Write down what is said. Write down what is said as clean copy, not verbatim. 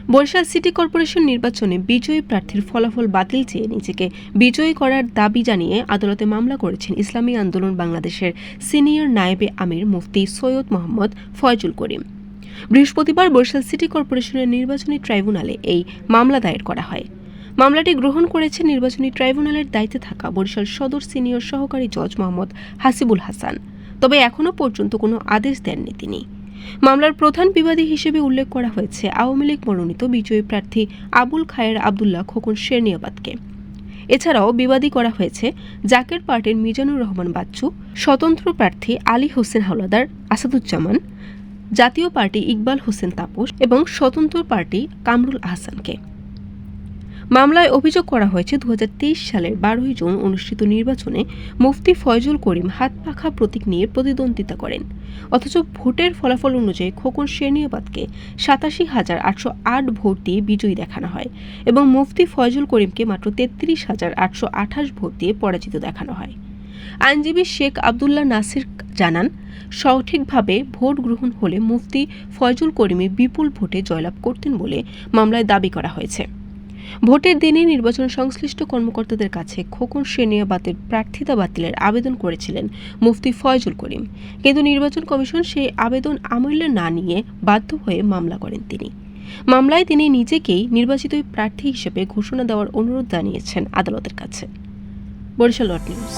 Barishal city corporation নির্বাচনে বিজয়ী প্রার্থীর ফলাফল বাতিল চেয়ে নিজেকে বিজয়ী করার দাবি জানিয়ে আদালতে মামলা করেছেন ইসলামী আন্দোলন বাংলাদেশের সিনিয়র নায়েবে আমির মুফতি সৈয়দ মোহাম্মদ ফয়জুল করিম। বৃহস্পতিবার বরিশাল সিটি কর্পোরেশনের নির্বাচনী ট্রাইব্যুনালে এই মামলা দায়ের করা হয়। মামলাটি গ্রহণ করেছে নির্বাচনী ট্রাইব্যুনালের দায়িত্বে থাকা বরিশাল সদর সিনিয়র সহকারী জজ মোহাম্মদ হাসিবুল হাসান। তবে এখনও পর্যন্ত কোনো আদেশ দেননি তিনি। মামলার প্রধান বিবাদী হিসেবে উল্লেখ করা হয়েছে আওয়ামী লীগ মনোনীত বিজয়ী প্রার্থী আবুল খায়ের আবদুল্লাহ খোকন শেরনিয়াবাদকে। এছাড়াও বিবাদী করা হয়েছে জাকের পার্টির মিজানুর রহমান বাচ্চু, স্বতন্ত্র প্রার্থী আলী হোসেন হাওলাদার আসাদুজ্জামান, জাতীয় পার্টি ইকবাল হোসেন তাপস এবং স্বতন্ত্র পার্টি কামরুল আহসানকে। মামলায় অভিযোগ করা হয়েছে 2023 সালের 12 জুন অনুষ্ঠিত নির্বাচনে মুফতি ফয়জুল করিম হাত পাখা প্রতীক নিয়ে প্রতিদ্বন্দ্বিতা করেন, অথচ ভোটের ফলাফল অনুযায়ী খোকন শেরনিয়াবাদকে 87,808 ভোট দিয়ে বিজয়ী দেখানো হয় এবং মুফতি ফয়জুল করিমকে মাত্র 33,828 ভোট দিয়ে পরাজিত দেখানো হয়। আইনজীবী শেখ আবদুল্লাহ নাসির জানান, সঠিকভাবে ভোট গ্রহণ হলে মুফতি ফয়জুল করিমই বিপুল ভোটে জয়লাভ করতেন বলে মামলায় দাবি করা হয়েছে। ভোটের দিনে নির্বাচন সংশ্লিষ্ট কর্মকর্তাদের কাছে খোকন শেরনিয়াবাদের প্রার্থিতা বাতিলের আবেদন করেছিলেন মুফতি ফয়জুল করিম, কিন্তু নির্বাচন কমিশন সেই আবেদন আমলে না নিয়ে বাধ্য হয়ে মামলা করেন তিনি। মামলায় তিনি নিজেকেই নির্বাচিত প্রার্থী হিসেবে ঘোষণা দেওয়ার অনুরোধ জানিয়েছেন আদালতের কাছে। বরিশাল নিউজ।